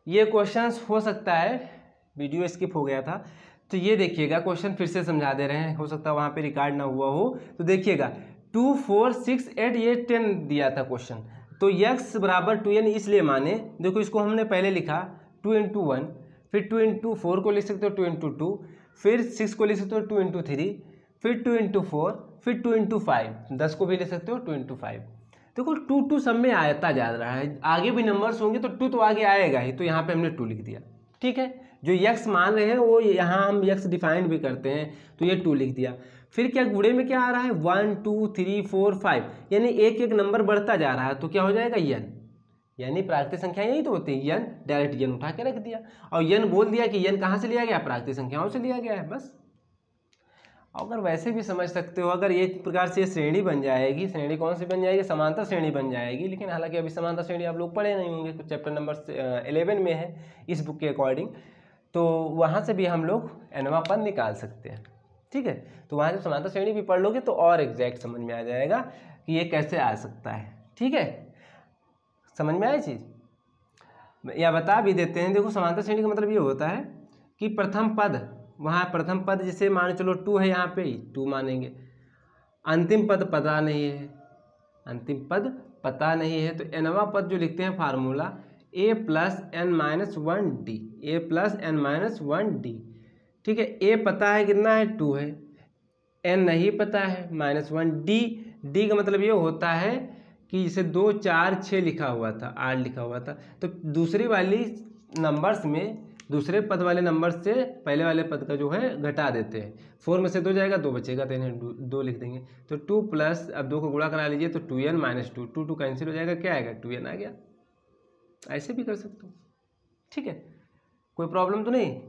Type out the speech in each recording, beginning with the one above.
ये क्वेश्चंस हो सकता है वीडियो स्किप हो गया था, तो ये देखिएगा क्वेश्चन फिर से समझा दे रहे हैं, हो सकता है वहाँ पे रिकॉर्ड ना हुआ हो। तो देखिएगा 2 4 6 8 ये 10 दिया था क्वेश्चन, तो x बराबर 2n इसलिए माने, देखो इसको हमने पहले लिखा 2 × 1, फिर 2 × 4 को लिख सकते हो 2 × 2, फिर 6 को लिख सकते हो 2 × 3, फिर 2 × 4, फिर 2 × 5, 10 को भी लिख सकते हो 2 × 5। देखो 2 सब में आता जा रहा है, आगे भी नंबर्स होंगे तो 2 तो आगे आएगा ही, तो यहाँ पे हमने 2 लिख दिया। ठीक है, जो यक्स मान रहे हैं वो यहाँ हम यक्स डिफाइंड भी करते हैं, तो ये 2 लिख दिया। फिर क्या गुणे में क्या आ रहा है 1 2 3 4 5, यानी एक एक नंबर बढ़ता जा रहा है, तो क्या हो जाएगा n, यानी प्राकृतिक संख्या यही तो होती है n, डायरेक्ट n उठा के रख दिया और n बोल दिया कि n कहाँ से लिया गया, प्राकृतिक संख्याओं से लिया गया है, बस। अगर वैसे भी समझ सकते हो, अगर एक प्रकार से श्रेणी बन जाएगी, श्रेणी कौन सी बन जाएगी, समांतर श्रेणी बन जाएगी, लेकिन हालांकि अभी समांतर श्रेणी आप लोग पढ़े नहीं होंगे, चैप्टर नंबर 11 में है इस बुक के अकॉर्डिंग, तो वहाँ से भी हम लोग nवां पद निकाल सकते हैं। ठीक है, तो वहाँ से समांतर श्रेणी भी पढ़ लोगे तो और एग्जैक्ट समझ में आ जाएगा कि ये कैसे आ सकता है। ठीक है, समझ में आई चीज़, या बता भी देते हैं। देखो समांतर श्रेणी का मतलब ये होता है कि प्रथम पद, वहाँ प्रथम पद जैसे मान चलो 2 है, यहाँ पे 2 मानेंगे, अंतिम पद पता नहीं है, अंतिम पद पता नहीं है, तो nवां पद जो लिखते हैं formula a + n-1d, a + n-1d। ठीक है, a पता है कितना है 2 है, n नहीं पता है -1d, d का मतलब ये होता है कि जैसे 2 4 6 लिखा हुआ था, 8 लिखा हुआ था, तो दूसरी वाली नंबर्स में, दूसरे पद वाले नंबर से पहले वाले पद का जो है घटा देते हैं, 4 में से 2 जाएगा 2 बचेगा, तो इन्हें 2 लिख देंगे। तो 2 प्लस, अब 2 को गुणा करा लीजिए तो 2n - 2, 2 कैंसिल हो जाएगा, क्या आएगा 2n आ गया। ऐसे भी कर सकते हो। ठीक है, कोई प्रॉब्लम तो नहीं।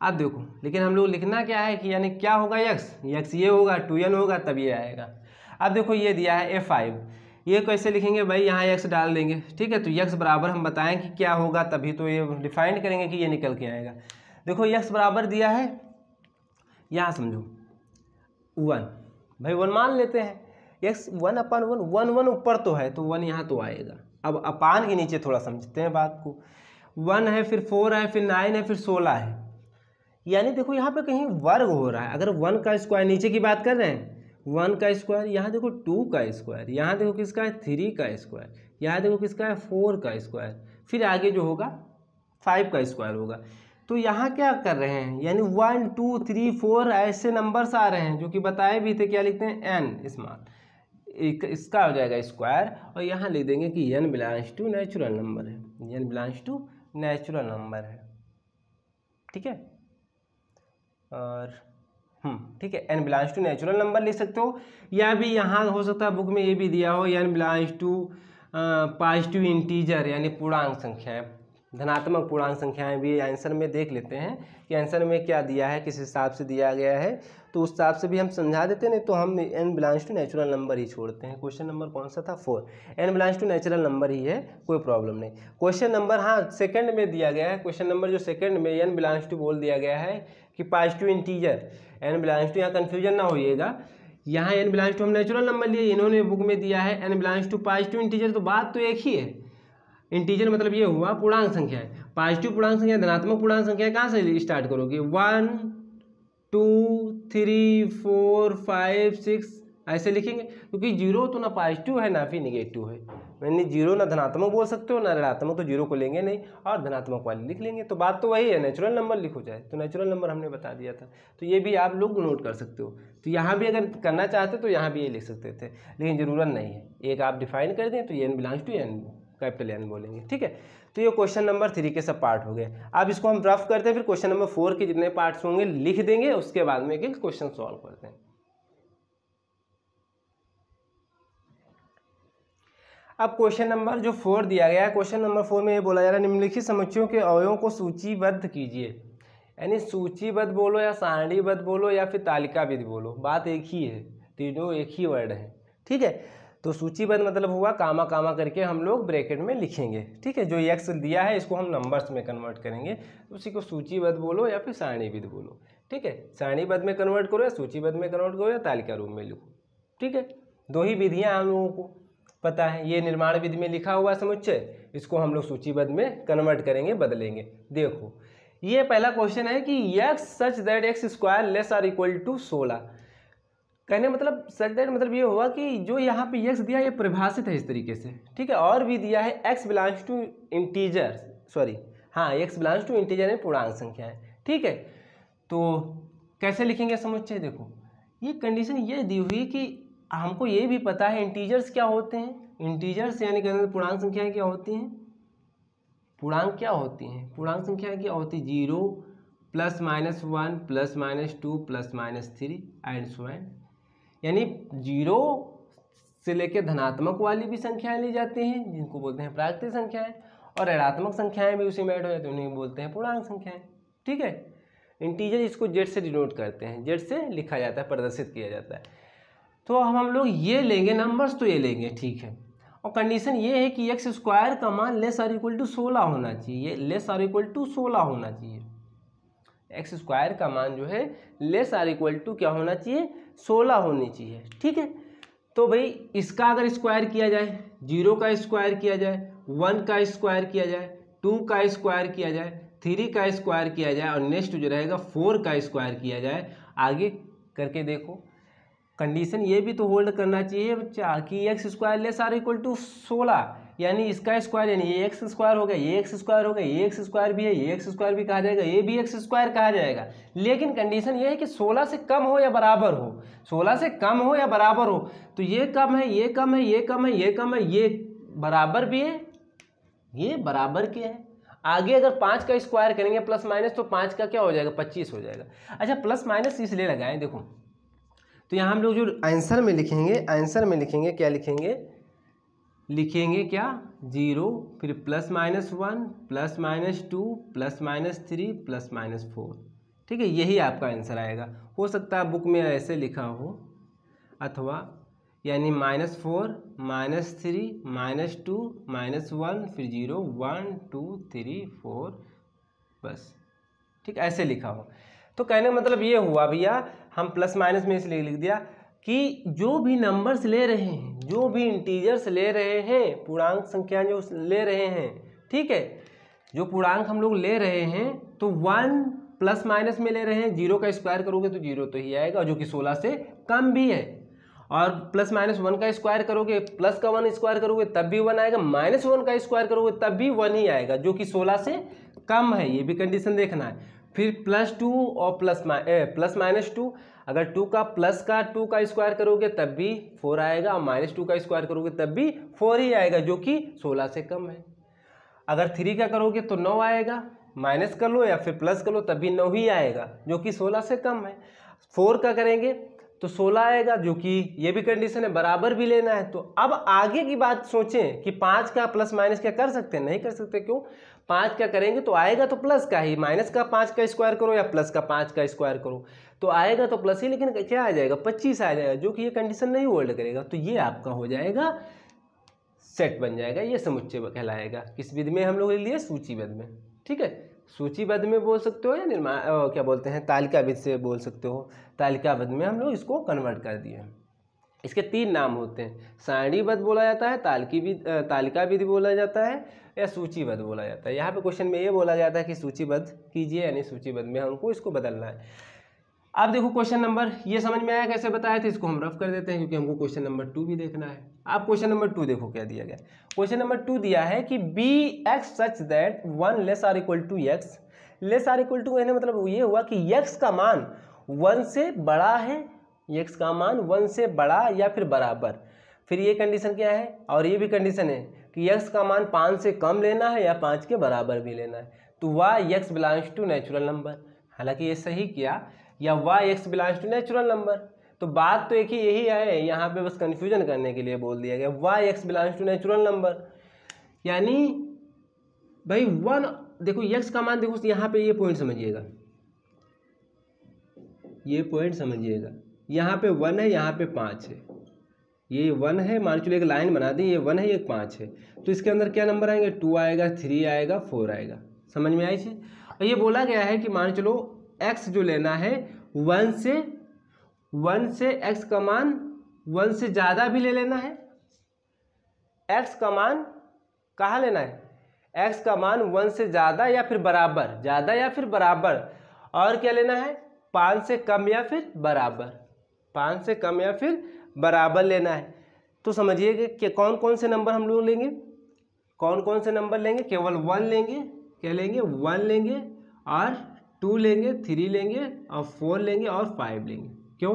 अब देखो, लेकिन हम लोग लिखना क्या है कि यानी क्या होगा यक्स ये होगा 2n होगा तब ये आएगा। अब देखो ये दिया है a5, ये कैसे लिखेंगे भाई, यहाँ x डाल देंगे। ठीक है, तो x बराबर हम बताएं कि क्या होगा, तभी तो ये डिफाइंड करेंगे कि ये निकल के आएगा। देखो x बराबर दिया है, यहाँ समझो 1, भाई 1 मान लेते हैं, x 1/1, 1 1 ऊपर तो है तो 1 यहाँ तो आएगा। अब अपान के नीचे थोड़ा समझते हैं बात को, 1 है, फिर 4 है, फिर 9 है, फिर 16 है, यानी देखो यहाँ पे कहीं वर्ग हो रहा है। अगर 1 का स्क्वायर, नीचे की बात कर रहे हैं, 1 का स्क्वायर, यहाँ देखो 2 का स्क्वायर, यहाँ देखो किसका है 3 का स्क्वायर, यहाँ देखो किसका है 4 का स्क्वायर, फिर आगे जो होगा 5 का स्क्वायर होगा। तो यहाँ क्या कर रहे हैं, यानी 1 2 3 4 ऐसे नंबर्स आ रहे हैं जो कि बताए भी थे, क्या लिखते हैं n स्मॉल, इसका हो जाएगा स्क्वायर, और यहाँ लिख देंगे कि n belongs to natural number है, n belongs to natural number है। ठीक है, और ठीक है, n belongs to natural number लिख सकते हो, या भी यहाँ हो सकता है बुक में ये भी दिया हो n belongs to positive integer, यानी पूर्णांक संख्याएं, धनात्मक पूर्णांक संख्याएं भी आंसर में देख लेते हैं कि आंसर में क्या दिया है, किस हिसाब से दिया गया है, तो उस हिसाब से भी हम समझा देते हैं। नहीं तो हम n belongs to natural number ही छोड़ते हैं। क्वेश्चन नंबर कौन सा था 4, n belongs to natural number ही है, कोई प्रॉब्लम नहीं। क्वेश्चन नंबर हाँ सेकंड में दिया गया है, क्वेश्चन नंबर जो सेकंड में n बिलोंग्स टू बोल दिया गया है कि positive integer, n belongs to, यहाँ कन्फ्यूजन ना होइएगा, यहाँ n बिलोंग्स टू हम नेचुरल नंबर लिए, इन्होंने बुक में दिया है n belongs to positive integer, तो बात तो एक ही है। इंटीजर मतलब ये हुआ पूर्णांक संख्या है, पॉजिटिव पूर्णांक संख्या, धनात्मक पूर्णांक संख्या कहाँ से स्टार्ट करोगे, 1 2 3 4 5 6 ऐसे लिखेंगे, क्योंकि जीरो तो ना पॉजिटिव है ना फिर निगेटिव है, यानी जीरो ना धनात्मक बोल सकते हो ना ऋणात्मक, तो जीरो को लेंगे नहीं और धनात्मक वाली लिख लेंगे, तो बात तो वही है, नेचुरल नंबर लिखो जाए, तो नेचुरल नंबर हमने बता दिया था, तो ये भी आप लोग नोट कर सकते हो। तो यहाँ भी अगर करना चाहते तो यहाँ भी ये लिख सकते थे, लेकिन ज़रूरत नहीं है, एक आप डिफाइन कर दें तो n belongs to n, capital N बोलेंगे। ठीक है, तो ये क्वेश्चन नंबर 3 के सब पार्ट हो गए। अब इसको हम रफ करते हैं, फिर क्वेश्चन नंबर 4 के जितने पार्ट्स होंगे लिख देंगे, उसके बाद में एक क्वेश्चन सॉल्व करते हैं। अब क्वेश्चन नंबर जो 4 दिया गया है, क्वेश्चन नंबर 4 में ये बोला जा रहा है निम्नलिखित समुच्चयों के अवयवों को सूचीबद्ध कीजिए, यानी सूचीबद्ध बोलो या सारणीबद्ध बोलो या फिर तालिकाबद्ध बोलो, बात एक ही है, तीनों एक ही वर्ड है। ठीक है, तो सूचीबद्ध मतलब हुआ कामा कामा करके हम लोग ब्रैकेट में लिखेंगे। ठीक है, जो x दिया है इसको हम नंबर्स में कन्वर्ट करेंगे, तो उसी को सूचीबद्ध बोलो या फिर सारणीबद्ध बोलो। ठीक है, सारणीबद्ध में कन्वर्ट करो या सूचीबद्ध में कन्वर्ट करो या तालिका रूप में लिखो। ठीक है, दो ही विधियाँ हम लोगों को पता है, ये निर्माण विधि में लिखा हुआ समुच्चय, इसको हम लोग सूचीबद्ध में कन्वर्ट करेंगे, बदलेंगे। देखो ये पहला क्वेश्चन है कि x such that x square less or equal to 16। कहने मतलब सच दैट मतलब ये हुआ कि जो यहाँ पे x दिया ये परिभाषित है इस तरीके से, ठीक है। और भी दिया है x belongs to integer, sorry हाँ x बिलोंग्स टू इंटीजर है, पूर्णांक संख्या है, ठीक है। तो कैसे लिखेंगे समुच्चय, देखो ये कंडीशन ये दी हुई कि हमको ये भी पता है इंटीजर्स क्या होते हैं, इंटीजर्स यानी कि पूर्णांक संख्याएं क्या होती हैं, पूर्णांक क्या होती हैं, पूर्णांक संख्याएं क्या होती है, 0 plus minus 1 plus minus 2 plus minus 3 and so on. यानी 0 से लेकर धनात्मक वाली भी संख्याएं ली जाती हैं जिनको बोलते हैं प्राकृतिक संख्याएं, और ऋणात्मक संख्याएं भी उसी में ऐड हो जाती हैं उन्हें बोलते हैं पूर्णांक संख्याएं, ठीक है। इंटीजर इसको जेड से डिनोट करते हैं, जेड से लिखा जाता है, प्रदर्शित किया जाता है। तो हम लोग ये लेंगे नंबर्स, तो ये लेंगे, ठीक है। और कंडीशन ये है कि एक्स स्क्वायर का मान लेस आर इक्वल टू 16 होना चाहिए, लेस आर इक्वल टू 16 होना चाहिए। एक्स स्क्वायर का मान जो है लेस आर इक्वल टू क्या होना चाहिए, 16 होनी चाहिए, ठीक है। तो भाई इसका अगर स्क्वायर किया जाए, 0 का स्क्वायर किया जाए, 1 का स्क्वायर किया जाए, 2 का स्क्वायर किया जाए, 3 का स्क्वायर किया जाए, और नेक्स्ट जो रहेगा 4 का स्क्वायर किया जाए, आगे करके देखो कंडीशन ये भी तो होल्ड करना चाहिए बच्चा कि x square less or equal to 16, यानी इसका स्क्वायर, यानी ये एक्स स्क्वायर हो गया, ये एक्स स्क्वायर हो गया, ये एक्स स्क्वायर भी है, ये एक्स स्क्वायर भी कहा जाएगा, ये भी एक्स स्क्वायर कहा जाएगा। लेकिन कंडीशन ये है कि 16 से कम हो या बराबर हो, 16 से कम हो या बराबर हो। तो ये कम है, ये कम है, ये कम है, ये कम है, ये बराबर भी है, ये बराबर के है। आगे अगर 5 का स्क्वायर करेंगे प्लस माइनस, तो 5 का क्या हो जाएगा, 25 हो जाएगा। अच्छा प्लस माइनस इसलिए लगाएं, देखो तो यहाँ हम लोग जो आंसर में लिखेंगे, आंसर में लिखेंगे क्या लिखेंगे, लिखेंगे क्या 0 फिर plus minus 1 plus minus 2 plus minus 3 plus minus 4, ठीक है। यही आपका आंसर आएगा। हो सकता है बुक में ऐसे लिखा हो, अथवा यानी -4 -3 -2 -1 फिर 0 1 2 3 4 बस, ठीक ऐसे लिखा हो। तो कहने का मतलब ये हुआ भैया, हम प्लस माइनस में इसलिए लिख दिया कि जो भी नंबर्स ले रहे हैं, जो भी इंटीजर्स ले रहे हैं, पूर्णांक संख्या जो ले रहे हैं, ठीक है, जो पूर्णांक हम लोग ले रहे हैं तो 1 प्लस माइनस में ले रहे हैं, 0 का स्क्वायर करोगे तो 0 तो ही आएगा, जो कि 16 से कम भी है। और प्लस माइनस 1 का स्क्वायर करोगे, प्लस का 1 स्क्वायर करोगे तब भी 1 आएगा, -1 का स्क्वायर करोगे तब भी 1 ही आएगा, जो कि 16 से कम है। ये भी कंडीशन देखना है। फिर +2 और प्लस माइनस 2, अगर 2 का स्क्वायर करोगे तब भी 4 आएगा, और -2 का स्क्वायर करोगे तब भी 4 ही आएगा, जो कि 16 से कम है। अगर 3 का करोगे तो 9 आएगा, माइनस कर लो या फिर प्लस कर लो तब भी 9 ही आएगा, जो कि 16 से कम है। 4 का करेंगे तो 16 आएगा, जो कि ये भी कंडीशन है, बराबर भी लेना है। तो अब आगे की बात सोचें कि 5 का प्लस माइनस क्या कर सकते हैं, नहीं कर सकते। क्यों, 5 का करेंगे तो आएगा तो प्लस का ही, माइनस का 5 का स्क्वायर करो या प्लस का 5 का स्क्वायर करो तो आएगा तो प्लस ही, लेकिन क्या आ जाएगा 25 आ जाएगा, जो कि ये कंडीशन नहीं होल्ड करेगा। तो ये आपका हो जाएगा सेट बन जाएगा, ये समुच्चय कहलाएगा। किस विधि में हम लोग ले लिए, सूचीबद्ध में, ठीक है। सूचीबद्ध में बोल सकते हो या निर्माण क्या बोलते हैं तालिका विधि से बोल सकते हो, तालिकाबद्ध में हम लोग इसको कन्वर्ट कर दिए। इसके 3 नाम होते हैं, सारणीबद्ध बोला जाता है, तालिका विधि बोला जाता है, या सूचीबद्ध बोला जाता है। यहाँ पे क्वेश्चन में ये बोला जाता है कि सूचीबद्ध कीजिए, यानी सूचीबद्ध में हमको इसको बदलना है। अब देखो क्वेश्चन नंबर, ये समझ में आया कैसे बताया था, इसको हम रफ कर देते हैं क्योंकि हमको क्वेश्चन नंबर 2 भी देखना है। आप क्वेश्चन नंबर 2 देखो क्या दिया गया। क्वेश्चन नंबर 2 दिया है कि bx such that 1 less or equal to x, less or equal to कहने मतलब ये हुआ कि x का मान 1 से बड़ा है, x का मान 1 से बड़ा या फिर बराबर। फिर ये कंडीशन क्या है, और ये भी कंडीशन है कि x का मान 5 से कम लेना है या 5 के बराबर भी लेना है। तो y(x) belongs to natural number, हालांकि ये सही किया, या y(x) belongs to natural number. तो बात तो एक ही यही है, यहाँ पे बस कंफ्यूजन करने के लिए बोल दिया गया y(x) belongs to natural number, यानी भाई 1 देखो x का मान देखो, यहाँ पे ये पॉइंट समझिएगा, ये पॉइंट समझिएगा, यहाँ पे 1 है, यहाँ पे 5 है, ये 1 है, मान चलो एक लाइन बना दी, ये 1 है, ये 5 है, तो इसके अंदर क्या नंबर आएंगे, 2 आएगा, 3 आएगा, 4 आएगा। समझ में आई चीज। और ये बोला गया है कि मान चलो x जो लेना है 1 से x का मान 1 से ज़्यादा भी ले लेना है, एक्स का मान कहाँ लेना है, एक्स का मान 1 से ज़्यादा या फिर बराबर, ज़्यादा या फिर बराबर, और क्या लेना है 5 से कम या फिर बराबर, 5 से कम या फिर बराबर लेना है। तो समझिए कि कौन कौन से नंबर हम लोग लेंगे, कौन कौन से नंबर लेंगे, केवल 1 लेंगे, क्या लेंगे 1 लेंगे और 2 लेंगे, 3 लेंगे और 4 लेंगे और 5 लेंगे। क्यों?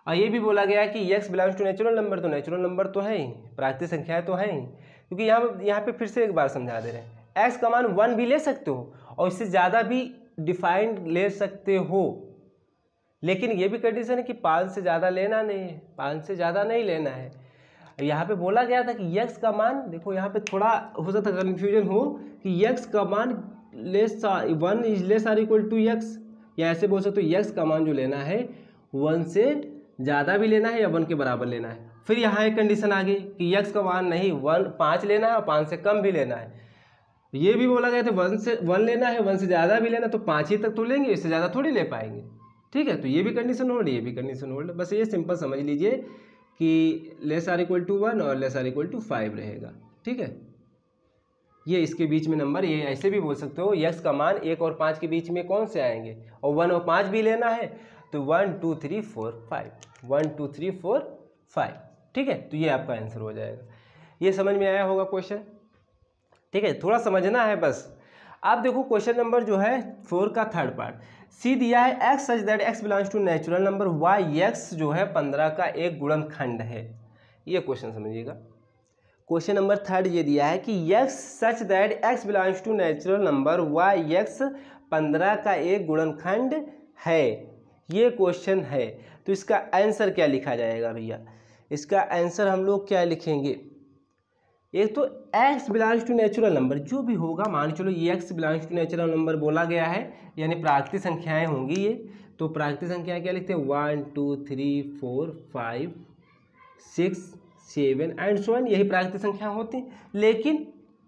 और ये भी बोला गया है कि x belongs to natural number, तो नेचुरल नंबर तो है ही, प्राकृतिक संख्याएं तो है ही, क्योंकि यहाँ पे फिर से एक बार समझा दे रहे हैं, एक्स का मान 1 भी ले सकते हो और इससे ज़्यादा भी डिफाइंड ले सकते हो, लेकिन ये भी कंडीशन है कि 5 से ज़्यादा लेना नहीं है, 5 से ज़्यादा नहीं लेना है। यहाँ पे बोला गया था कि यक्स का मान, देखो यहाँ पे थोड़ा हो सकता है कन्फ्यूजन हो कि यक्स का मान 1 is less or equal to x, या ऐसे बोल सकते हो यक्स का मान जो लेना है 1 से ज़्यादा भी लेना है या 1 के बराबर लेना है। फिर यहाँ एक कंडीशन आ गई कि यक्स का मान नहीं 5 लेना है और 5 से कम भी लेना है। ये भी बोला गया था 1 लेना है, 1 से ज़्यादा भी लेना, तो 5 ही तक तो लेंगे, इससे ज़्यादा थोड़ी ले पाएंगे। ठीक है, तो ये भी कंडीशन होल्ड, ये भी कंडीशन होल्ड। बस ये सिंपल समझ लीजिए कि लेस आर इक्वल टू 1 और लेस आर इक्वल टू 5 रहेगा। ठीक है, ये इसके बीच में नंबर, ये ऐसे भी बोल सकते हो यक्स का मान 1 और 5 के बीच में कौन से आएंगे, और 1 और 5 भी लेना है तो 1 2 3 4 5, 1 2 3 4 5। ठीक है, तो ये आपका आंसर हो जाएगा। ये समझ में आया होगा क्वेश्चन। ठीक है, थोड़ा समझना है बस। आप देखो क्वेश्चन नंबर जो है 4 का थर्ड पार्ट, सी दिया है x such that x belongs to natural number y, x जो है 15 का एक गुणनखंड है। ये क्वेश्चन समझिएगा। क्वेश्चन नंबर थर्ड ये दिया है कि x such that x belongs to natural number y, x 15 का एक गुणनखंड है। ये क्वेश्चन है, तो इसका आंसर क्या लिखा जाएगा भैया? इसका आंसर हम लोग क्या लिखेंगे? एक तो x belongs to natural number जो भी होगा, मान चलो ये x belongs to natural number बोला गया है, यानी प्राकृतिक संख्याएं होंगी ये, तो प्राकृतिक संख्याएं क्या लिखते हैं 1 2 3 4 5 6 7 एंड सो ऑन, यही प्राकृतिक संख्या होती हैं।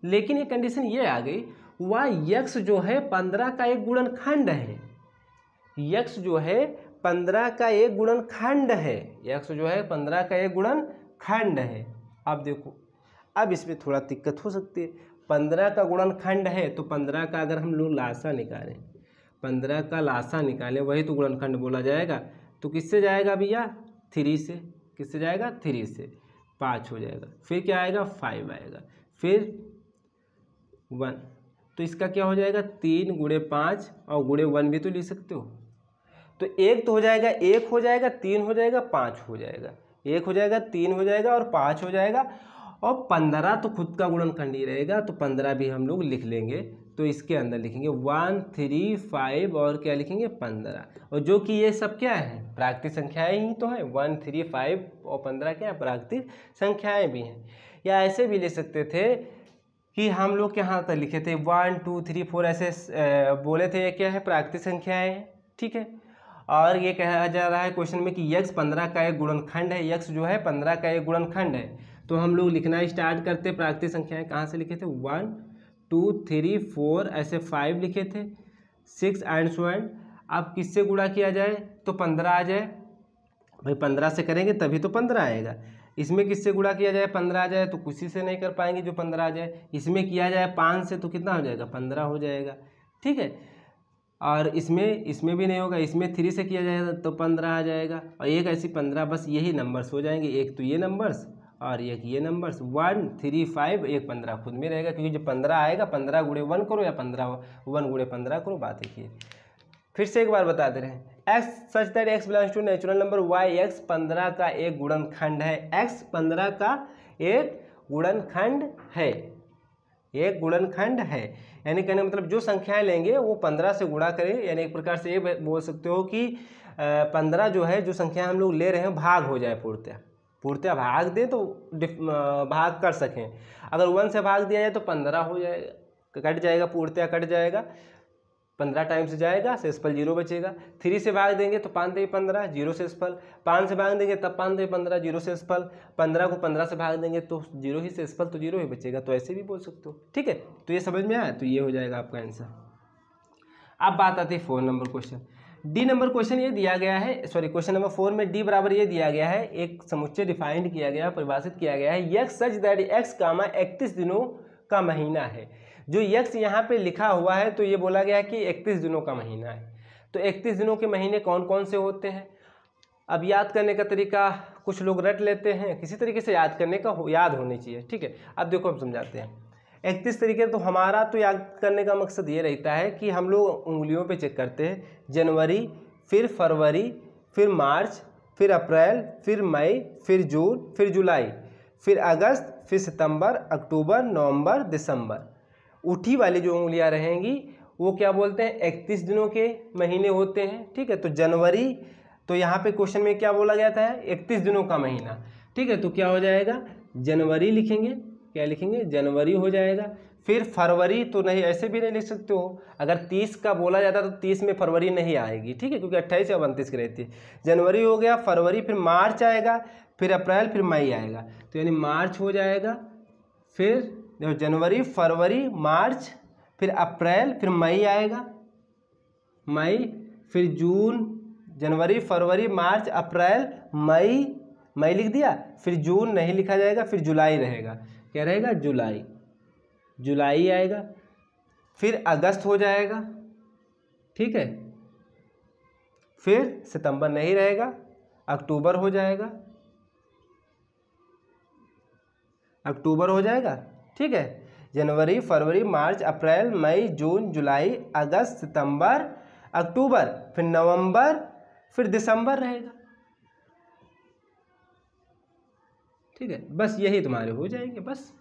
लेकिन ये कंडीशन ये आ गई, वाई एक्स जो है 15 का एक गुणनखंड है, यक्स जो है 15 का एक गुणनखंड है, यक्स जो है 15 का एक गुणनखंड है। अब देखो, अब इसमें थोड़ा दिक्कत हो सकती है, 15 का गुणनखंड है तो 15 का अगर हम लोग लासा निकालें, 15 का लासा निकालें, वही तो गुणनखंड बोला जाएगा। तो किससे जाएगा भैया? 3 से। किससे जाएगा? 3 से। 5 हो जाएगा, फिर क्या आएगा 5 आएगा, फिर 1, तो इसका क्या हो जाएगा 3 गुणे 5 और गुणे 1 भी तो लिख सकते हो। तो एक तो हो जाएगा, 1 हो जाएगा, 3 हो जाएगा, 5 हो जाएगा, 1 हो जाएगा, 3 हो जाएगा और 5 हो जाएगा, और 15 तो खुद का गुणनखंड ही रहेगा, तो 15 भी हम लोग लिख लेंगे। तो इसके अंदर लिखेंगे 1 3 5 और क्या लिखेंगे 15, और जो कि ये सब क्या है प्राकृतिक संख्याएं ही तो हैं, 1 3 5 और 15 क्या है प्राकृतिक संख्याएं भी हैं। या ऐसे भी ले सकते थे कि हम लोग यहाँ तक लिखे थे 1 2 3 4 ऐसे बोले थे, ये क्या है प्राकृतिक संख्याएं हैं। ठीक है, और ये कहा जा रहा है क्वेश्चन में कि यक्स 15 का एक गुणनखंड है, यक्स जो है 15 का एक गुणनखंड है। तो हम लोग लिखना स्टार्ट करते, प्राकृतिक संख्याएं कहाँ से लिखे थे 1 2 3 4 ऐसे 5 लिखे थे, 6 एंड सो एंड। अब किससे गुणा किया जाए तो 15 आ जाए, भाई 15 से करेंगे तभी तो 15 आएगा। इसमें किससे गुणा किया जाए 15 आ जाए, तो किसी से नहीं कर पाएंगे जो 15 आ जाए। इसमें किया जाए 5 से तो कितना हो जाएगा 15 हो जाएगा। ठीक है, और इसमें भी नहीं होगा, इसमें 3 से किया जाएगा तो 15 आ जाएगा, और एक ऐसी 15, बस यही नंबर्स हो जाएंगे, एक तो ये नंबर्स और एक ये नंबर्स 1 3 5, एक 15 खुद में रहेगा, क्योंकि जब 15 आएगा 15 गुणे 1 करो या 1 गुणे 15 करो, बात एक ही। फिर से एक बार बता दे रहे हैं, x such that x belongs to natural number y, x 15 का एक गुणनखंड है, एक्स 15 का एक गुणनखंड है, एक गुणनखंड है। यानी कहने मतलब जो संख्याएं लेंगे वो 15 से गुणा करें, यानी एक प्रकार से ये बोल सकते हो कि 15 जो है जो संख्या हम लोग ले रहे हैं भाग हो जाए, पूर्णतः भाग दें तो भाग कर सकें। अगर 1 से भाग दिया जाए तो 15 हो जाएगा, कट जाएगा, पूर्णतः कट जाएगा, 15 टाइम्स जाएगा, शेषफल 0 बचेगा। 3 से भाग देंगे तो 5 × 15 0 शेषफल, 5 से भाग देंगे तब 5 × 15 0 शेषफल, 15 को 15 से भाग देंगे तो 0 ही शेषफल, तो 0 ही बचेगा। तो ऐसे भी बोल सकते हो। ठीक है, तो ये समझ में आया, तो ये हो जाएगा आपका आंसर। अब बात आती है 4 number question, D number question ये दिया गया है, सॉरी क्वेश्चन नंबर 4 में डी बराबर ये दिया गया है, एक समुच्चय डिफाइंड किया गया, परिभाषित किया गया है, x such that x comma 31 दिनों का महीना है। जो यक्स यहाँ पे लिखा हुआ है तो ये बोला गया है कि 31 दिनों का महीना है। तो 31 दिनों के महीने कौन कौन से होते हैं? अब याद करने का तरीका कुछ लोग रट लेते हैं, किसी तरीके से याद करने का याद होनी चाहिए, ठीक है। अब देखो हम समझाते हैं 31 तरीके। तो हमारा तो याद करने का मकसद ये रहता है कि हम लोग उंगलियों पे चेक करते हैं, जनवरी, फिर फरवरी, फिर मार्च, फिर अप्रैल, फिर मई, फिर जून, फिर जुलाई, फिर अगस्त, फिर सितंबर, अक्टूबर, नवंबर, दिसंबर। उठी वाली जो उंगलियां रहेंगी वो क्या बोलते हैं? 31 दिनों के महीने होते हैं, ठीक है। तो जनवरी, तो यहाँ पे क्वेश्चन में क्या बोला गया था? 31 दिनों का महीना, ठीक है। तो क्या हो जाएगा? जनवरी लिखेंगे, क्या लिखेंगे? जनवरी हो जाएगा। फिर फरवरी, तो नहीं ऐसे भी नहीं लिख सकते हो, अगर 30 का बोला जाता तो 30 में फरवरी नहीं आएगी, ठीक है, क्योंकि 28 या 29 की रहती है। जनवरी हो गया, फरवरी, फिर मार्च आएगा, फिर अप्रैल, फिर मई आएगा, तो यानी मार्च हो जाएगा। फिर देखो जनवरी, फरवरी, मार्च, फिर अप्रैल, फिर मई आएगा, मई, फिर जून, जनवरी, फरवरी, मार्च, अप्रैल, मई, मई लिख दिया, फिर जून नहीं लिखा जाएगा, फिर जुलाई रहेगा, क्या रहेगा? जुलाई, जुलाई आएगा। फिर अगस्त हो जाएगा, ठीक है। फिर सितंबर नहीं रहेगा, अक्टूबर हो जाएगा, अक्टूबर हो जाएगा, ठीक है। जनवरी, फरवरी, मार्च, अप्रैल, मई, जून, जुलाई, अगस्त, सितंबर, अक्टूबर, फिर नवंबर, फिर दिसंबर रहेगा, ठीक है। बस यही तुम्हारे हो जाएंगे। बस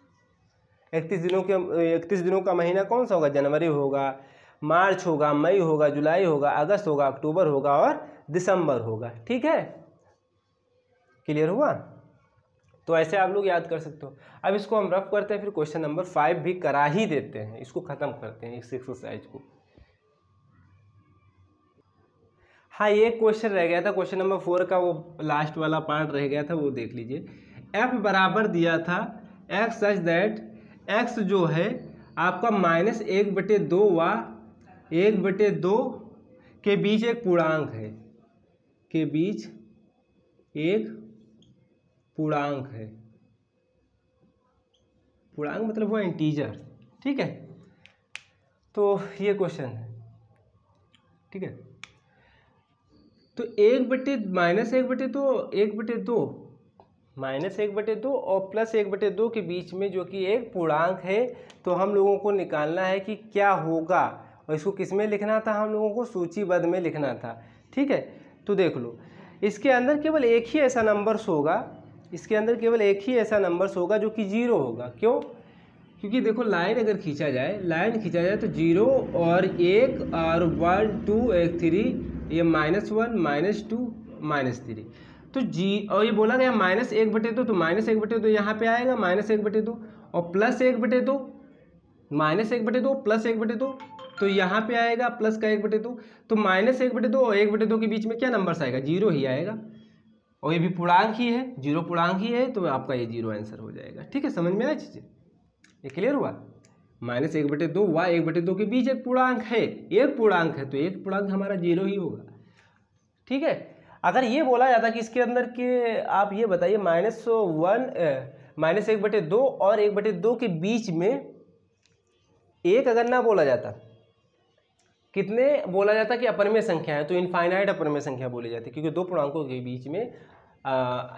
31 दिनों का महीना कौन सा होगा? जनवरी होगा, मार्च होगा, मई होगा, जुलाई होगा, अगस्त होगा, अक्टूबर होगा और दिसंबर होगा, ठीक है। क्लियर हुआ? तो ऐसे आप लोग याद कर सकते हो। अब इसको हम रफ करते हैं, फिर क्वेश्चन नंबर 5 भी करा ही देते हैं, इसको खत्म करते हैं इस एक्सरसाइज को। हाँ, ये क्वेश्चन रह गया था, क्वेश्चन नंबर 4 का वो लास्ट वाला पार्ट रह गया था, वो देख लीजिए। एफ बराबर दिया था एक्स सच दैट एक्स जो है आपका -1/2 व 1/2 के बीच एक पूर्णांक है, के बीच एक पूर्णांक है। पूर्णांक मतलब वो इंटीजर, ठीक है। तो ये क्वेश्चन है, ठीक है। तो 1/2 और +1/2 के बीच में जो कि एक पूर्णांक है, तो हम लोगों को निकालना है कि क्या होगा, और इसको किस में लिखना था? हम लोगों को सूचीबद्ध में लिखना था, ठीक है। तो देख लो, इसके अंदर केवल एक ही ऐसा नंबर्स होगा, इसके अंदर केवल एक ही ऐसा नंबर्स होगा जो कि 0 होगा। क्यों? क्योंकि देखो लाइन अगर खींचा जाए, लाइन खींचा जाए तो 0 और 1 और 1 2 1 3, ये -1 -2 -3, तो और ये बोला गया -1/2, तो -1/2 यहाँ पे आएगा, -1/2, और +1/2, -1/2 +1/2, तो यहाँ पे आएगा प्लस का 1/2, तो -1/2 और 1/2 के बीच में क्या नंबर्स आएगा? 0 ही आएगा, और ये भी पूर्णांक ही है, 0 पूर्णांक ही है, तो आपका ये 0 आंसर हो जाएगा, ठीक है। समझ में आया चीजें? ये क्लियर हुआ? -1/2 व 1/2 के बीच एक पूर्णांक है, एक पूर्णांक है, तो एक पूर्णांक हमारा 0 ही होगा, ठीक है। अगर ये बोला जाता कि इसके अंदर के आप ये बताइए -1/2 और 1/2 के बीच में एक अगर ना बोला जाता, कितने बोला जाता कि अपरिमेय संख्या है, तो इनफाइनाइट अपरिमेय संख्या बोली जाती है, क्योंकि दो पूर्णांकों के बीच में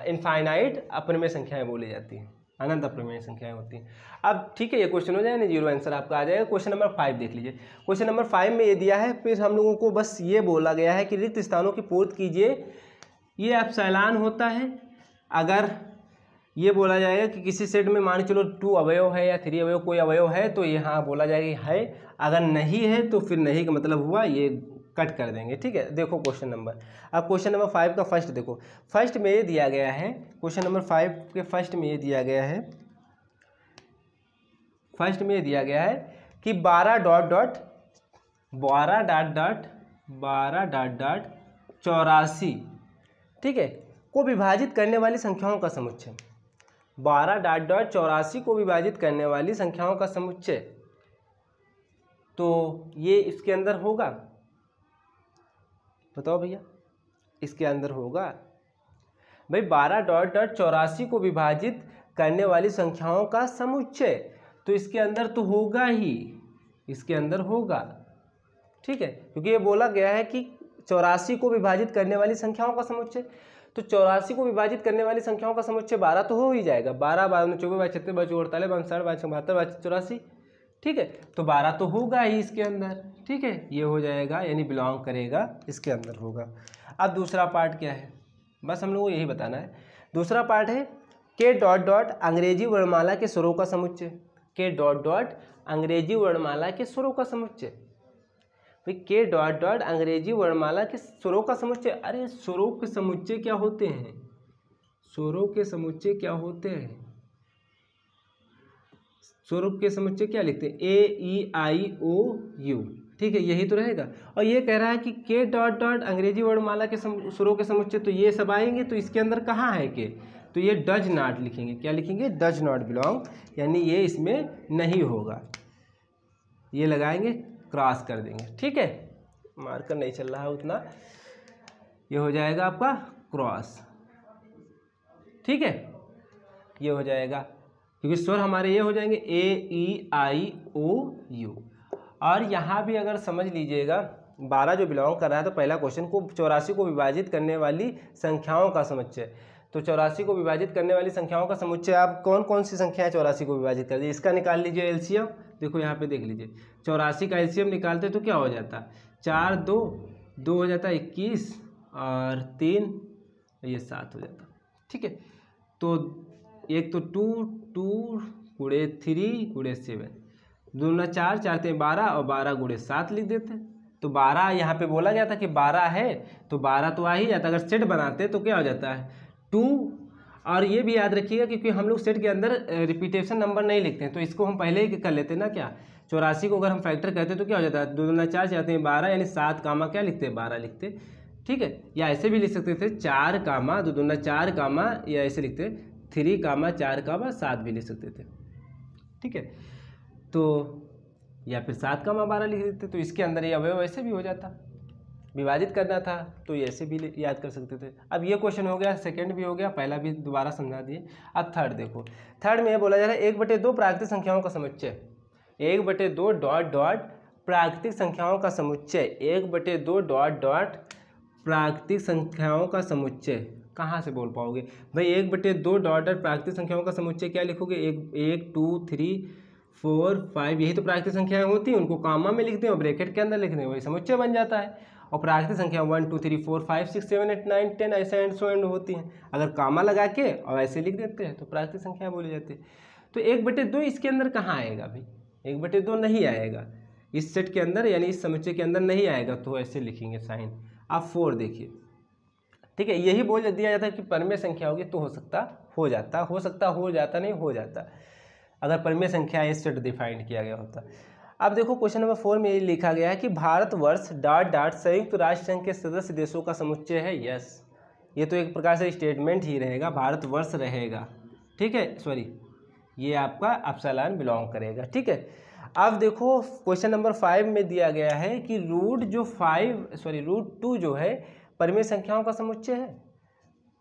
इनफाइनाइट अपरिमेय संख्याएं बोली जाती हैं, अनंत अपरिमेय संख्याएं होती हैं। अब ठीक है, ये क्वेश्चन हो जाए ना, 0 आंसर आपका आ जाएगा। क्वेश्चन नंबर 5 देख लीजिए। क्वेश्चन नंबर 5 में ये दिया है, फिर हम लोगों को बस ये बोला गया है कि रिक्त स्थानों की पूर्ति कीजिए। ये एप्सिलॉन होता है। अगर ये बोला जाएगा कि किसी सेट में मान चलो 2 अवयव है या 3 अवयव, कोई अवयव है, तो यहाँ बोला जाएगा है, अगर नहीं है तो फिर नहीं का मतलब हुआ, ये कट कर देंगे, ठीक है। देखो क्वेश्चन नंबर, अब क्वेश्चन नंबर 5 का फर्स्ट देखो, फर्स्ट में ये दिया गया है, क्वेश्चन नंबर 5 के फर्स्ट में ये दिया गया है, फर्स्ट में ये दिया गया है कि 12 ठीक है, को विभाजित करने वाली संख्याओं का समुच्चय, 12 को विभाजित करने वाली संख्याओं का समुच्चय, तो ये इसके अंदर होगा, बताओ भैया, इसके अंदर होगा भाई 12 ... 84 को विभाजित करने वाली संख्याओं का समुच्चय, तो इसके अंदर तो होगा ही, इसके अंदर होगा, ठीक है, क्योंकि ये बोला गया है कि 84 को विभाजित करने वाली संख्याओं का समुच्चय, तो 84 को विभाजित करने वाली संख्याओं का समुच्चय 12 तो हो ही जाएगा। 12 12 24 36 48 48 72 84, ठीक है, तो 12 तो होगा ही इसके अंदर, ठीक है, ये हो जाएगा, यानी बिलोंग करेगा, इसके अंदर होगा। अब दूसरा पार्ट क्या है, बस हम लोग को यही बताना है। दूसरा पार्ट है के ... अंग्रेजी वर्णमाला के स्वरों का समुच्चय, के ... अंग्रेजी वर्णमाला के स्वरों का समुच्चय। भाई के ... अंग्रेजी वर्णमाला के स्वरों का समुच्चय, अरे स्वरों के समुच्चय क्या होते हैं, स्वरों के समुच्चय क्या होते हैं, स्वरों के समुच्चय क्या लिखते हैं, ए ई आई ओ यू, ठीक है, यही तो रहेगा। और ये कह रहा है कि के ... अंग्रेजी वर्णमाला के स्वरों के समुच्चय, तो ये सब आएंगे, तो इसके अंदर कहाँ है के, तो ये डज नॉट लिखेंगे, क्या लिखेंगे, डज नॉट बिलोंग, यानी ये इसमें नहीं होगा, ये लगाएंगे, क्रॉस कर देंगे, ठीक है, मार्कर नहीं चल रहा है उतना, ये हो जाएगा आपका क्रॉस, ठीक है, ये हो जाएगा, क्योंकि स्वर हमारे ये हो जाएंगे ए ई आई ओ यू। और यहाँ भी अगर समझ लीजिएगा 12 जो बिलोंग कर रहा है, तो पहला क्वेश्चन को 84 को विभाजित करने वाली संख्याओं का समुच्चय, तो 84 को विभाजित करने वाली संख्याओं का समुच्चय, आप कौन कौन सी संख्याएं 84 को विभाजित कर दी, इसका निकाल लीजिए एलसीएम। देखो यहाँ पे देख लीजिए, 84 का एलसीएम निकालते तो क्या हो जाता, 4 2 2 हो जाता 21 और 3 ये 7 हो जाता, ठीक है, तो एक तो 2 2 गुणे 3 गुणे 7, 2 दूना 4 4 3 12 और 12 गुणे 7 लिख देते हैं, तो 12 यहाँ पे बोला गया था कि 12 है, तो 12 तो आ ही जाता, अगर सेट बनाते तो क्या हो जाता है 2। और ये भी याद रखिएगा क्योंकि हम लोग सेट के अंदर रिपीटेशन नंबर नहीं लिखते हैं, तो इसको हम पहले ही कर लेते हैं ना, क्या 84 को अगर हम फैक्टर करते तो क्या हो जाता है, 2 दूना 4 4 3 12, यानी 7 कामा क्या लिखते हैं 12 लिखते, ठीक है, या ऐसे भी लिख सकते थे 4 कामा 2 दूना 4 कामा, या ऐसे लिखते 3 कामा 4 कामा 7 भी लिख सकते थे, ठीक है, तो या फिर 7 कामा 12 लिख देते, तो इसके अंदर ये अवयव ऐसे भी हो जाता, विभाजित करना था तो ये ऐसे भी याद कर सकते थे। अब ये क्वेश्चन हो गया, सेकंड भी हो गया, पहला भी दोबारा समझा दिए। अब थर्ड देखो, थर्ड में ये बोला जा रहा है 1/2 प्राकृतिक संख्याओं का समुच्चय, 1/2 ... प्राकृतिक संख्याओं का समुच्चय, 1/2 ... प्राकृतिक संख्याओं का समुच्चय, कहाँ से बोल पाओगे भाई 1/2 ... प्राकृतिक संख्याओं का समुच्चय क्या लिखोगे, 1 2 3 4 5, यही तो प्राकृतिक संख्याएं होती हैं, उनको कामा में लिखते हैं और ब्रैकेट के अंदर लिखते हैं, वही समुच्चय बन जाता है। और प्राकृतिक संख्या 1 2 3 4 5 6 7 8 9 10 ऐसे एंड सो एंड होती हैं, अगर कामा लगा के और ऐसे लिख देते हैं तो प्राकृतिक संख्या बोली जाती है। तो 1/2 इसके अंदर कहाँ आएगा भाई, 1/2 नहीं आएगा इस सेट के अंदर, यानी इस समुच्चय के अंदर नहीं आएगा, तो ऐसे लिखेंगे साइन। आप 4 देखिए, ठीक है, यही बोल दिया जाता है कि परमेय संख्या होगी तो हो सकता हो जाता नहीं हो जाता, अगर परमेय संख्या इस सेट डिफाइन किया गया होता। अब देखो क्वेश्चन नंबर 4 में ये लिखा गया है कि भारतवर्ष ... संयुक्त राष्ट्र संघ के सदस्य देशों का समुच्चय है। यस, ये तो एक प्रकार से स्टेटमेंट ही रहेगा, भारतवर्ष रहेगा, ठीक है, सॉरी ये आपका एप्सिलॉन बिलोंग करेगा, ठीक है। अब देखो क्वेश्चन नंबर 5 में दिया गया है कि √2 जो है परमेय संख्याओं का समुच्चय है,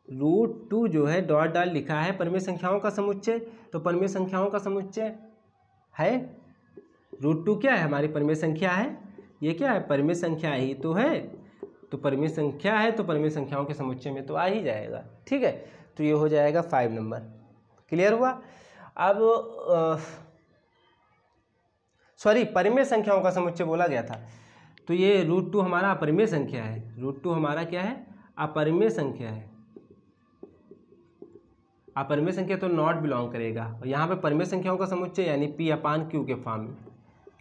√2 जो है डॉट डाल लिखा है परमेय संख्याओं का समुच्चय, तो परमेय संख्याओं का समुच्चय है, √2 क्या है हमारी परमेय संख्या है, ये क्या है परमेय संख्या ही तो है, तो परमेय संख्या है तो परमेय संख्याओं के समुच्चय में तो आ ही जाएगा, ठीक है, तो ये हो जाएगा 5 नंबर, क्लियर हुआ। अब सॉरी परमेय संख्याओं का समुच्चय बोला गया था, तो ये √2 हमारा अपरिमेय संख्या है, √2 हमारा क्या है अपरिमेय संख्या है, अपरिमेय संख्या तो नॉट बिलोंग करेगा, और यहाँ पे परमेय संख्याओं का समुच्चय यानी P/Q के फॉर्म में,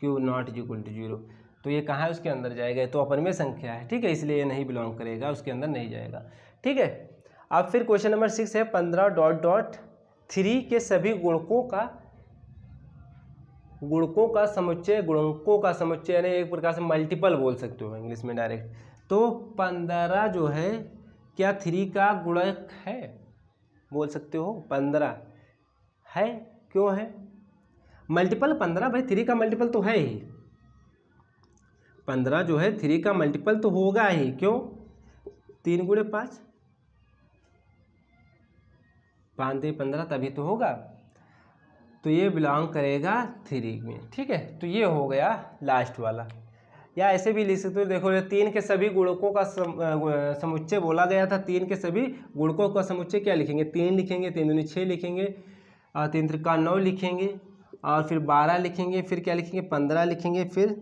Q ≠ 0, तो ये कहाँ है उसके अंदर जाएगा, तो अपरिमेय संख्या है, ठीक है, इसलिए ये नहीं बिलोंग करेगा, उसके अंदर नहीं जाएगा, ठीक है। अब फिर क्वेश्चन नंबर 6 है 15.3 के सभी गुणकों का समुच्चय यानी एक प्रकार से मल्टीपल बोल सकते हो इंग्लिश में डायरेक्ट, तो 15 जो है क्या 3 का गुणक है, बोल सकते हो 15 है, क्यों है मल्टीपल 15 भाई, 3 का मल्टीपल तो है ही, 15 जो है 3 का मल्टीपल तो होगा ही, क्यों 3 गुणे 5, 5 3 15 तभी तो होगा। तो ये बिलोंग करेगा 3 में। ठीक है, तो ये हो गया लास्ट वाला। या ऐसे भी लिख सकते हो, देखो ये 3 के सभी गुणकों का समुच्चय बोला गया था। 3 के सभी गुणकों का समुच्चय क्या लिखेंगे? 3 लिखेंगे, 3 दूनी 6 लिखेंगे, 3 त्रिका 9 लिखेंगे, और फिर 12 लिखेंगे, फिर क्या लिखेंगे? 15 लिखेंगे, फिर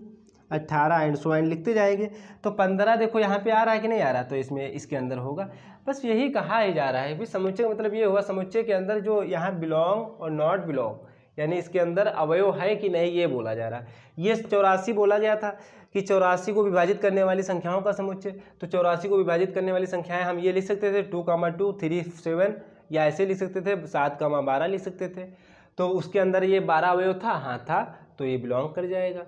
18 एंड सो एंड लिखते जाएंगे। तो 15 देखो यहाँ पे आ रहा है कि नहीं आ रहा, तो इसमें इसके अंदर होगा। बस यही कहा ही जा रहा है भी समुच्चय का मतलब ये हुआ समुच्चय के अंदर जो यहाँ बिलोंग और नॉट बिलोंग, यानी इसके अंदर अवयव है कि नहीं, ये बोला जा रहा है। ये 84 बोला गया था कि 84 को विभाजित करने वाली संख्याओं का समुच्चय। तो 84 को विभाजित करने वाली संख्याएं हम ये लिख सकते थे 2, 3, 7, या ऐसे लिख सकते थे 7, 12 लिख सकते थे। तो उसके अंदर ये 12 अवयव था, हाँ था, तो ये बिलोंग कर जाएगा।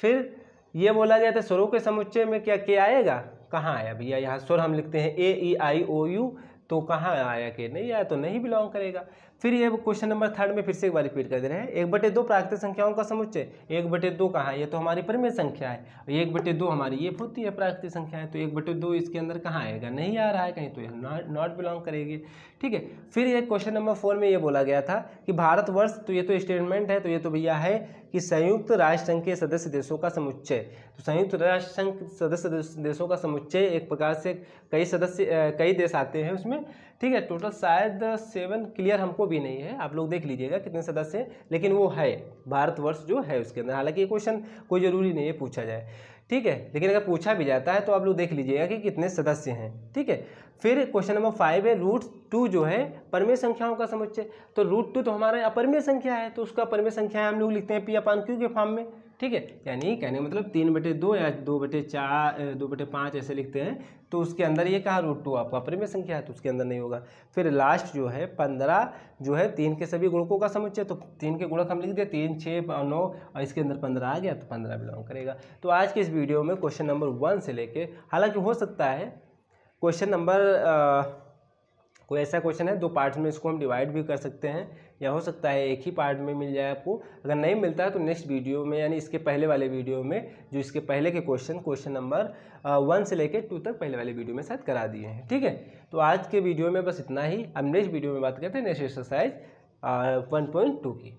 फिर ये बोला गया था स्वरों के समुच्चय में क्या क्या आएगा? कहाँ आया भैया? यहाँ स्वर हम लिखते हैं A, E, I, O, U, तो कहाँ आया कि नहीं आया, तो नहीं बिलोंग करेगा। फिर ये क्वेश्चन नंबर 3 में फिर से एक बार रिपीट कर दे रहे हैं। 1/2 प्राकृतिक संख्याओं का समुच्चय। 1/2 कहाँ है? ये तो हमारी परिमेय संख्या है। 1/2 हमारी ये होती है प्राकृतिक संख्या है, तो 1/2 इसके अंदर कहाँ आएगा? नहीं आ रहा है कहीं, तो यह नॉट बिलोंग करेगी। ठीक है, फिर ये क्वेश्चन नंबर 4 में ये बोला गया था कि भारतवर्ष, तो ये तो स्टेटमेंट है, तो ये तो भैया है कि संयुक्त राष्ट्र संघ के सदस्य देशों का समुच्चय। तो संयुक्त राष्ट्र संघ सदस्य देशों का समुच्चय एक प्रकार से कई देश आते हैं उसमें। ठीक है, टोटल शायद 7 क्लियर हमको भी नहीं है, आप लोग देख लीजिएगा कितने सदस्य हैं, लेकिन वो है भारतवर्ष जो है उसके अंदर। हालांकि ये क्वेश्चन कोई ज़रूरी नहीं है पूछा जाए, ठीक है, लेकिन अगर पूछा भी जाता है तो आप लोग देख लीजिएगा कि कितने सदस्य हैं। ठीक है, फिर क्वेश्चन नंबर 5 है √2 जो है परिमेय संख्याओं का समुच्चय। तो √2 तो हमारा अपरिमेय संख्या है, तो उसका परिमेय संख्या हम लोग लिखते हैं P/Q के फॉर्म में। ठीक है, यानी कहने का मतलब 3/2 या 2/4 2/5 ऐसे लिखते हैं, तो उसके अंदर ये कहा √2 आपका अपरिमेय संख्या है, तो उसके अंदर नहीं होगा। फिर लास्ट जो है 15 जो है 3 के सभी गुणकों का समुच्चय, तो 3 के गुणक हम लिख दिए 3, 6 और 9, और इसके अंदर 15 आ गया, तो 15 बिलोंग करेगा। तो आज के इस वीडियो में क्वेश्चन नंबर 1 से लेके, हालांकि हो सकता है क्वेश्चन नंबर कोई ऐसा क्वेश्चन है 2 पार्ट्स में, इसको हम डिवाइड भी कर सकते हैं, या हो सकता है एक ही पार्ट में मिल जाए आपको। अगर नहीं मिलता है तो नेक्स्ट वीडियो में, यानी इसके पहले वाले वीडियो में, जो इसके पहले के क्वेश्चन नंबर 1 से लेके 2 तक पहले वाले वीडियो में शायद करा दिए हैं। ठीक है, तो आज के वीडियो में बस इतना ही। अब नेक्स्ट वीडियो में बात करते हैं नेक्स्ट एक्सरसाइज 1.2 की।